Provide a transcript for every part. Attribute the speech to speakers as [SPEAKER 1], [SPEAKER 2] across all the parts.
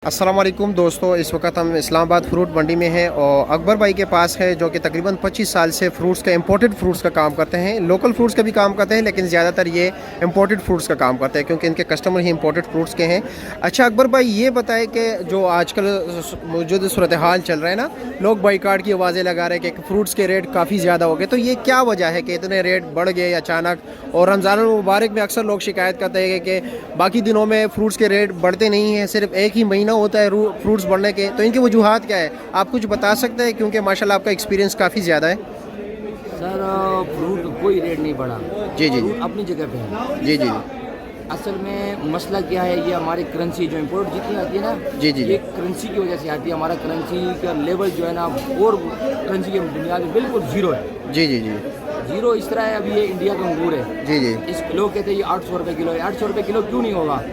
[SPEAKER 1] अस्सलाम वालेकुम दोस्तों, इस वक्त हम इस्लामाबाद फ्रूट मंडी में हैं और अकबर भाई के पास है जो कि तकरीबन 25 साल से फ्रूट्स का इंपोर्टेड फ्रूट्स का काम करते हैं। लोकल फ्रूट्स का भी काम करते हैं लेकिन ज़्यादातर ये इंपोर्टेड फ्रूट्स का काम करते हैं क्योंकि इनके कस्टमर ही इंपोर्टेड फ्रूट्स के हैं। अच्छा अकबर भाई, ये बताएं कि जो आजकल मौजूद सूरत हाल चल रहा है ना, लोग बाइकाट की आवाज़ें लगा रहे हैं कि फ्रूट्स के रेट काफ़ी ज़्यादा हो गए, तो ये क्या वजह है कि इतने रेट बढ़ गए अचानक? और रमज़ान मुबारक में अक्सर लोग शिकायत करते हैं कि बाकी दिनों में फ्रूट्स के रेट बढ़ते नहीं हैं, सिर्फ एक ही महीना होता है फ्रूट्स बढ़ने के, तो इनकी वजूहात क्या है? आप कुछ बता सकते हैं क्योंकि माशाल्लाह आपका एक्सपीरियंस काफ़ी ज़्यादा है।
[SPEAKER 2] सर फ्रूट कोई रेट नहीं बढ़ा।
[SPEAKER 1] जी जी
[SPEAKER 2] फ्रूट अपनी जगह पे है।
[SPEAKER 1] जी जी
[SPEAKER 2] असल में मसला क्या है, ये हमारी करेंसी जो इम्पोर्ट जितनी आती है ना,
[SPEAKER 1] जी जी
[SPEAKER 2] ये करेंसी की वजह से आती है। हमारा करेंसी का लेवल जो है ना, और करेंसी की बुनियाद में बिल्कुल ज़ीरो है।
[SPEAKER 1] जी जी जी
[SPEAKER 2] ज़ीरो इस तरह है, अभी ये इंडिया का अंगूर है।
[SPEAKER 1] जी जी
[SPEAKER 2] इस लोग कहते हैं ये 800 रुपये किलो है। 800 रुपये किलो क्यों नहीं होगा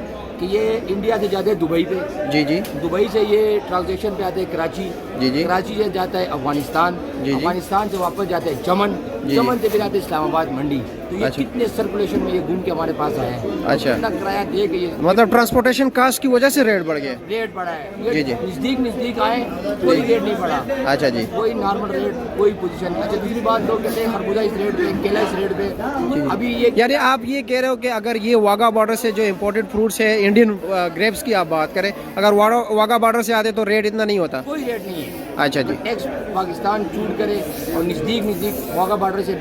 [SPEAKER 2] कि ये इंडिया से जाते हैं दुबई पे,
[SPEAKER 1] जी जी
[SPEAKER 2] दुबई से ये ट्रांजेक्शन पे आते हैं कराची,
[SPEAKER 1] जी जी
[SPEAKER 2] कराची से जाता है अफगानिस्तान,
[SPEAKER 1] जी।
[SPEAKER 2] अफगानिस्तान से वापस जाते हैं चमन,
[SPEAKER 1] जी।
[SPEAKER 2] चमन से फिर आते हैं इस्लामाबाद मंडी। तो ये
[SPEAKER 1] अच्छा।
[SPEAKER 2] कितने सर्कुलेशन में ये घूम के हमारे पास आए हैं।
[SPEAKER 1] अच्छा।
[SPEAKER 2] कितना किराया दे के ये
[SPEAKER 1] मतलब ट्रांसपोर्टेशन कास्ट की वजह से रेट बढ़ गया?
[SPEAKER 2] रेट बढ़ा है।
[SPEAKER 1] जी,
[SPEAKER 2] ये
[SPEAKER 1] जी।
[SPEAKER 2] नज़दीक आए कोई रेट नहीं बढ़ा।
[SPEAKER 1] अच्छा जी।
[SPEAKER 2] कोई नॉर्मल रेट, कोई पोजीशन। अच्छा दूसरी बात, लोग कहते हैं खरबूजा इस रेट पे, केला इस रेट पे। अभी ये
[SPEAKER 1] यानी आप ये कह रहे हो कि अगर ये वाघा बॉर्डर से जो इम्पोर्टेड फ्रूट्स है, इंडियन ग्रेप्स की आप बात करें, अगर वाघा बॉर्डर से आते तो रेट इतना नहीं होता?
[SPEAKER 2] कोई रेट नहीं है।
[SPEAKER 1] अच्छा जी।
[SPEAKER 2] टैक्स पाकिस्तान चूट करे और नज़दीक वाघा बॉर्डर से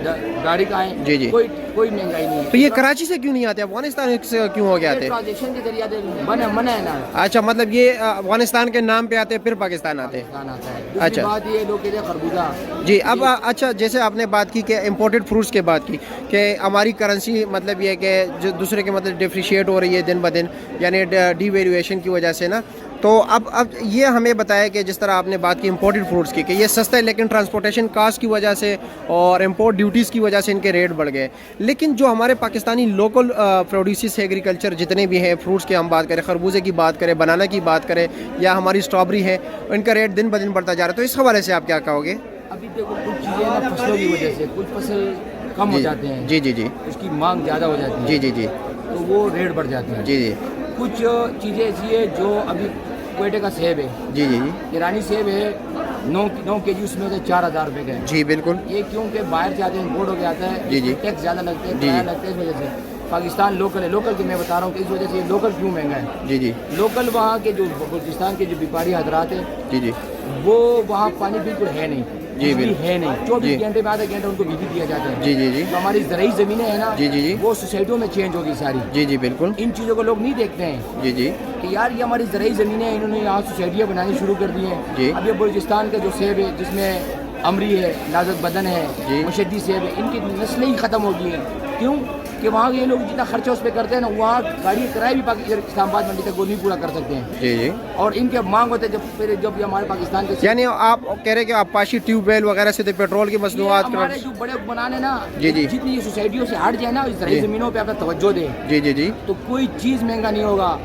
[SPEAKER 2] गाड़ी का आए,
[SPEAKER 1] जी, जी।
[SPEAKER 2] कोई महंगाई नहीं है।
[SPEAKER 1] तो ये कराची से क्यों नहीं आते, अफगानिस्तान से क्यों हो गया आते?
[SPEAKER 2] ट्रांजेक्शन के जरिए मना है ना।
[SPEAKER 1] अच्छा, मतलब ये अफगानिस्तान के नाम पे आते फिर पाकिस्तान आते?
[SPEAKER 2] पाकिस्तान आता है। दूसरी
[SPEAKER 1] अच्छा।
[SPEAKER 2] बात ये लोग कहते हैं खरबूजा।
[SPEAKER 1] जी। अब अच्छा, जैसे आपने बात की कि इंपोर्टेड फ्रूट्स की बात की कि हमारी करेंसी मतलब ये कि जो दूसरे के मतलब डिफ्रिशिएट हो रही है दिन ब दिन, यानी डीवैल्यूएशन की वजह से ना, तो अब ये हमें बताया कि जिस तरह आपने बात की इंपोर्टेड फ्रूट्स की कि ये सस्ता है लेकिन ट्रांसपोर्टेशन कास्ट की वजह से और इंपोर्ट ड्यूटीज़ की वजह से इनके रेट बढ़ गए, लेकिन जो हमारे पाकिस्तानी लोकल प्रोड्यूस एग्रीकल्चर जितने भी हैं फ्रूट्स की हम बात करें, खरबूजे की बात करें, बनाना की बात करें या हमारी स्ट्रॉबेरी है, इनका रेट दिन ब दिन बढ़ता जा रहा है, तो इस हवाले से आप क्या कहोगे?
[SPEAKER 2] अभी देखो कुछ चीज़ें ना फसलों की वजह से कुछ फसल कम हो जाते हैं।
[SPEAKER 1] जी जी जी
[SPEAKER 2] उसकी मांग ज़्यादा हो जाती है।
[SPEAKER 1] जी जी जी
[SPEAKER 2] तो वो रेट बढ़ जाते हैं।
[SPEAKER 1] जी जी
[SPEAKER 2] कुछ चीज़ें ऐसी है जो अभी क्वेटे का सेब है,
[SPEAKER 1] जी जी जी
[SPEAKER 2] ईरानी सेब है, 9 केजी उसमें से 4,000 रुपये का है।
[SPEAKER 1] जी बिल्कुल।
[SPEAKER 2] ये क्योंकि बाहर से आते हैं, इम्पोर्ट हो के आता है,
[SPEAKER 1] जी, जी।
[SPEAKER 2] टैक्स ज़्यादा लगते हैं,
[SPEAKER 1] जी,
[SPEAKER 2] किराया
[SPEAKER 1] जी।
[SPEAKER 2] लगता है, इस वजह से। पाकिस्तान लोकल है, लोकल की मैं बता रहा हूँ कि इस वजह से ये लोकल क्यों महंगा है।
[SPEAKER 1] जी जी
[SPEAKER 2] लोकल वहाँ के जो बलूचिस्तान के जो व्यापारी हजरात हैं,
[SPEAKER 1] जी जी
[SPEAKER 2] वो वहाँ पानी बिल्कुल है नहीं,
[SPEAKER 1] जी,
[SPEAKER 2] बिजली
[SPEAKER 1] बिल्कुल।
[SPEAKER 2] है नहीं, 24
[SPEAKER 1] जी।
[SPEAKER 2] घंटे में आधा घंटा उनको बिजली दिया जाता है।
[SPEAKER 1] जी जी जी
[SPEAKER 2] तो हमारी ज़रूरी ज़मीनें हैं ना,
[SPEAKER 1] जी, जी, जी।
[SPEAKER 2] वो सोसाइटियों में चेंज होगी सारी।
[SPEAKER 1] जी जी बिल्कुल।
[SPEAKER 2] इन चीज़ों को लोग नहीं देखते हैं
[SPEAKER 1] जी जी
[SPEAKER 2] कि यार ये हमारी ज़रूरी ज़मीनें हैं, इन्होंने यहाँ सोसाइटियाँ बनानी शुरू कर दी हैं।
[SPEAKER 1] जी।
[SPEAKER 2] अब ये बलूचिस्तान का जो सेब है, जिसमें अमरी है, नाजुक बदन
[SPEAKER 1] जी।
[SPEAKER 2] है, मुशद्दी सेब है, इनकी नस्लें ही ख़त्म हो गई हैं। क्यों कि वहाँ ये लोग जितना खर्चा उस पर करते हैं ना, वहाँ गाड़ी किराया भी इस्लामाबाद मंडी तक वो नहीं पूरा कर सकते हैं।
[SPEAKER 1] जी जी
[SPEAKER 2] और इनके मांग होते हैं जब ये हमारे पाकिस्तान के
[SPEAKER 1] यानी आप कह रहे हैं कि आप पाशी ट्यूबवेल वगैरह से तो पेट्रोल की मसनूआत
[SPEAKER 2] हमारे जो बड़े बनाने ना,
[SPEAKER 1] जी, जी।
[SPEAKER 2] जितनी ये सोसाइटियों से हट जाए ना, इस ज़रूरी
[SPEAKER 1] जी।
[SPEAKER 2] ज़मीनों पे अपना तवज्जो दे,
[SPEAKER 1] जी जी जी
[SPEAKER 2] तो कोई चीज़ महंगा नहीं होगा।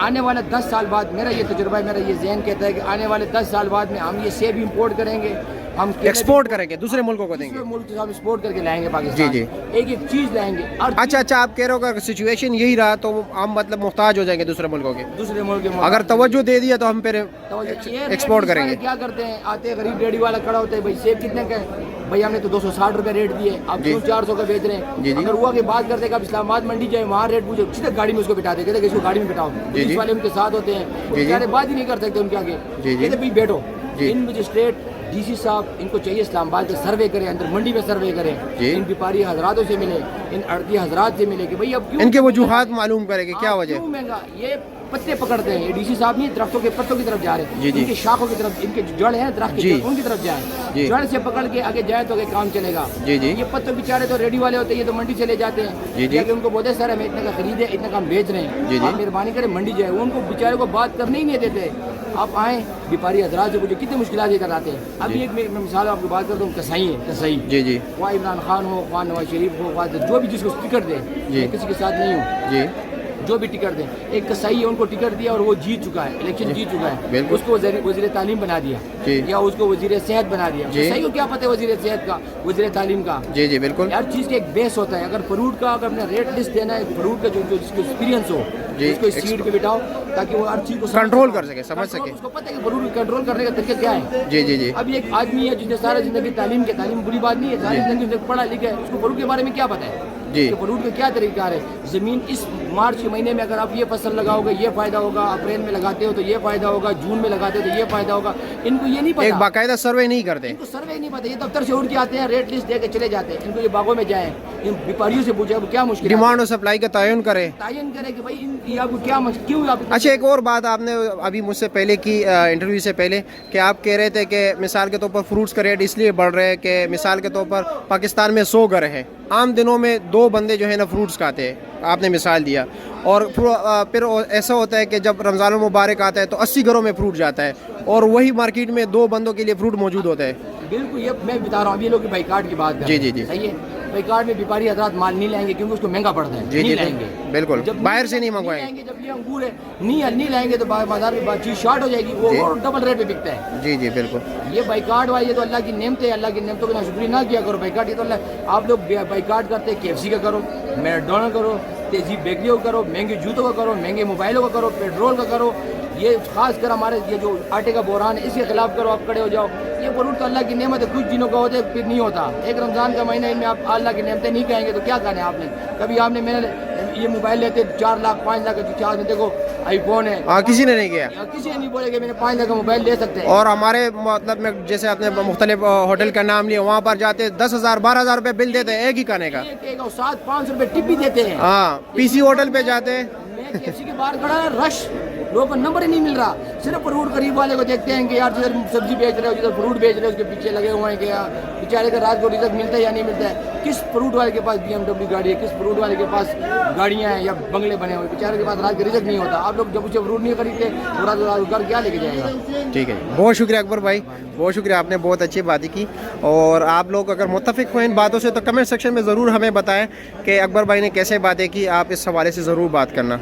[SPEAKER 2] आने वाले 10 साल बाद, मेरा ये तजुर्बा है, मेरा ये ज़हन कहता है कि आने वाले 10 साल बाद में हम ये सेब इंपोर्ट करेंगे, हम केले भी
[SPEAKER 1] एक्सपोर्ट करेंगे, दूसरे मुल्कों को देंगे।
[SPEAKER 2] दूसरे मुल्क से हम एक्सपोर्ट करके लाएंगे पाकिस्तान।
[SPEAKER 1] जी,
[SPEAKER 2] एक एक चीज़ लाएंगे। और
[SPEAKER 1] अच्छा अच्छा, आप कह रहे हो अगर सिचुएशन यही रहा तो हम मतलब मुहताज हो जाएंगे दूसरे मुल्कों के?
[SPEAKER 2] दूसरे मुल्क के
[SPEAKER 1] अगर तवज्जो दे दिया तो हम फिर
[SPEAKER 2] एक्सपोर्ट
[SPEAKER 1] एक्सपोर्ट करेंगे।
[SPEAKER 2] क्या करते हैं, आते हैं गरीब रेडी वाला खड़ा होता है, भाई सेब कितने का है? भाई हमने तो 260 रुपये रेट दिए, आप
[SPEAKER 1] जी।
[SPEAKER 2] क्यों 400 का बेच रहे
[SPEAKER 1] जी,
[SPEAKER 2] हैं?
[SPEAKER 1] जी।
[SPEAKER 2] अगर हुआ कि बात करते हैं कि आप इस्लामाबाद मंडी जाए, वहाँ रेट पूछो, सीधे गाड़ी में उसको बिठा दे, कहते हैं कि इसको गाड़ी में बिठाओ।
[SPEAKER 1] जी,
[SPEAKER 2] पुलिस
[SPEAKER 1] जी।
[SPEAKER 2] वाले उनके साथ होते हैं,
[SPEAKER 1] जी,
[SPEAKER 2] वो
[SPEAKER 1] जी।
[SPEAKER 2] बेचारे बात ही नहीं कर सकते उनके आगे,
[SPEAKER 1] जी, जी।
[SPEAKER 2] कहते भाई बैठो।
[SPEAKER 1] जी।
[SPEAKER 2] इन मजिस्ट्रेट डीसी साहब, इनको चाहिए इस्लामाबाद के सर्वे करें, अंदर मंडी में सर्वे करें,
[SPEAKER 1] जी।
[SPEAKER 2] इन व्यापारी हजरातों से मिले, इन अड़ती हजरात से मिले कि भाई अब क्यों
[SPEAKER 1] इनके वजूहात मालूम करेंगे क्या वजह?
[SPEAKER 2] क्यों महंगा? ये पत्ते पकड़ते हैं, ये डीसी साहब नहीं दरख्तों के पत्तों की तरफ जा रहे हैं,
[SPEAKER 1] जी, जी।
[SPEAKER 2] इनके शाखों की तरफ, इनके जो जड़ है दरख्त
[SPEAKER 1] जी।
[SPEAKER 2] की उनकी तरफ
[SPEAKER 1] जी।
[SPEAKER 2] जाए, जड़ से पकड़ के आगे जाए तो आगे काम चलेगा।
[SPEAKER 1] जी, जी।
[SPEAKER 2] ये पत्तों बेचारे तो रेडी वाले होते हैं, ये तो मंडी चले जाते हैं।
[SPEAKER 1] जी, जी।
[SPEAKER 2] जाके उनको बोलते सर हमें इतने का खरीदे, इतने का हम बेच रहे हैं,
[SPEAKER 1] जी, जी।
[SPEAKER 2] आप मेहरबानी करें मंडी जाए। वो उनको बेचारे को बात करने ही नहीं देते। आप आए व्यापारी हजरात से पूछे कितने मुश्किलात लेकर आते हैं। अभी एक मैं मिसाल आपको बात करता हूँ, कसाई है, कसाई
[SPEAKER 1] जी जी
[SPEAKER 2] वहाँ इमरान खान हो, वहाँ नवाज शरीफ हो, वहाँ जो भी जिसको टिकट दे,
[SPEAKER 1] जी।
[SPEAKER 2] मैं किसी के साथ नहीं हूँ।
[SPEAKER 1] जी
[SPEAKER 2] جو بھی ٹکٹ دیں. ایک کسائی ہے ان کو ٹکٹ دیا اور وہ جیت چکا ہے, الیکشن جیت چکا ہے, اس کو وزیر تعلیم بنا دیا یا اس کو وزیر صحت بنا دیا. کسائی کو کیا پتہ ہے وزیر صحت کا, وزیر تعلیم کا؟
[SPEAKER 1] جی جی بالکل.
[SPEAKER 2] ہر چیز کا ایک بیس ہوتا ہے. اگر فروٹ کا اگر اپنا ریٹ لسٹ دینا ہے, فروٹ کا جو جس کو ایکسپیرینس ہو اس کو اس سیٹ پہ بٹھاؤ تاکہ وہ ہر چیز کو
[SPEAKER 1] کنٹرول کر سکے, سمجھ سکے.
[SPEAKER 2] اس کو پتہ ہے کہ فروٹ کنٹرول کرنے کا طریقہ کیا ہے.
[SPEAKER 1] جی جی جی.
[SPEAKER 2] اب ایک آدمی ہے جس نے سارا زندگی تعلیم بری بات نہیں ہے, ساری زندگی پڑھا لکھا ہے, اس کو فروٹ کے بارے میں کیا پتہ ہے کہ فروٹ کا کیا طریقہ ہے. زمین اس مارچ کے مہینے میں اگر آپ یہ فصل لگاؤ گے یہ فائدہ ہوگا, اپریل میں لگاتے ہو تو یہ فائدہ ہوگا, جون میں لگاتے ہو تو یہ فائدہ ہوگا. ان کو یہ نہیں پتا,
[SPEAKER 1] ایک باقاعدہ سروے نہیں کرتے,
[SPEAKER 2] ان کو سروے نہیں پتا. یہ دفتر سے اٹھ کے آتے ہیں, ریٹ لسٹ دے کے چلے جاتے ہیں. ان کو یہ باغوں میں جائیں, ان بیپاریوں سے پوچھیں کیا مشکل ہے,
[SPEAKER 1] ڈیمانڈ اور سپلائی کا تعین کرے
[SPEAKER 2] کہ بھائی یہ آپ کو کیا کیوں آپ.
[SPEAKER 1] اچھا, ایک اور بات آپ نے ابھی مجھ سے پہلے کی انٹرویو سے پہلے کہ آپ کہہ رہے تھے کہ مثال کے طور پر فروٹس کا ریٹ اس لیے بڑھ رہے ہیں کہ مثال کے طور پر پاکستان میں 100 گھر ہیں, عام دنوں میں 2 بندے جو ہے نا فروٹس کھاتے ہیں, آپ نے مثال دیا. اور پھر ایسا ہوتا ہے کہ جب رمضان المبارک آتا ہے تو 80 گھروں میں فروٹ جاتا ہے اور وہی مارکیٹ میں 2 بندوں کے لیے فروٹ موجود ہوتا ہے.
[SPEAKER 2] بالکل, یہ میں بتا رہا ہوں. اب یہ لوگ بائیکاٹ کی بات کر رہے ہیں.
[SPEAKER 1] جی جی جی,
[SPEAKER 2] صحیح ہے. بائیکاٹ میں بیپاری حضرات مال نہیں لائیں گے کیونکہ اس کو مہنگا پڑتا ہے.
[SPEAKER 1] جی
[SPEAKER 2] نہیں
[SPEAKER 1] جی
[SPEAKER 2] لائیں گے
[SPEAKER 1] بالکل,
[SPEAKER 2] جب
[SPEAKER 1] باہر سے نہیں منگوائیں
[SPEAKER 2] گے. جب یہ انگور ہے نہیں لائیں گے تو بازار میں چیز شارٹ ہو جائے گی, وہ اور ڈبل ریٹ پہ بکتا ہے.
[SPEAKER 1] جی جی بالکل.
[SPEAKER 2] یہ بائیکاٹ والے تو اللہ کی نعمت ہے, اللہ کی نعمتوں کا شکریہ نہ کیا کرو. بائیکاٹ یہ تو اللہ, آپ لوگ بائیکاٹ کرتے KFC کا کرو, میکڈونلڈ کرو, تہذیب بیکریوں کا کرو, مہنگے جوتوں کا کرو, مہنگے موبائلوں کا کرو, پیٹرول کا کرو. یہ خاص کر ہمارے یہ جو آٹے کا بحران ہے اس کے خلاف کرو, آپ کھڑے ہو جاؤ. یہ فروٹ تو اللہ کی نعمت ہے, کچھ دنوں کا ہوتا ہے پھر نہیں ہوتا. ایک رمضان کا مہینہ, ان میں آپ اللہ کی نعمتیں نہیں کہیں گے تو کیا کہنا ہے آپ نے. کبھی آپ نے میں نے یہ موبائل لیتے 4 لاکھ 5 لاکھ کا چارج, دیکھو آئی فون ہے,
[SPEAKER 1] کسی نے نہیں کیا,
[SPEAKER 2] کسی نے نہیں بولے کہ میں نے 5 لاکھ کا موبائل لے سکتے ہیں.
[SPEAKER 1] اور ہمارے مطلب میں جیسے آپ نے مختلف ہوٹل کا نام لیا, وہاں پر جاتے 10,000 12,000 روپے بل دیتے ہیں ایک ہی کھانے کا,
[SPEAKER 2] 700-500 روپے ٹپ بھی دیتے ہیں.
[SPEAKER 1] ہاں, PC ہوٹل پہ جاتے.
[SPEAKER 2] میں KFC کے باہر کھڑا ہے, رش, لوگوں کو نمبر ہی نہیں مل رہا. صرف فروٹ قریب والے کو دیکھتے ہیں کہ یار جدھر سبزی بیچ رہے ہو, جدھر فروٹ بیچ رہے ہو, اس کے پیچھے لگے ہوئے ہیں کہ بیچارے کا رات کو رزق ملتا ہے یا نہیں ملتا ہے. کس فروٹ والے کے پاس BMW گاڑی ہے, کس فروٹ والے کے پاس گاڑیاں ہیں یا بنگلے بنے ہوئے, بیچارے کے پاس رات کا رزق نہیں ہوتا. آپ لوگ جب اسے فروٹ نہیں خریدتے تو رات گھر کیا لے کے جائے گا.
[SPEAKER 1] ٹھیک ہے, بہت شکریہ اکبر بھائی, بہت شکریہ, آپ نے بہت اچھی باتیں کی. اور آپ لوگ اگر متفق ہوئے ان باتوں سے تو کمنٹ سیکشن میں ضرور ہمیں بتائیں کہ اکبر بھائی نے کیسے باتیں کی. آپ اس حوالے سے ضرور بات کرنا.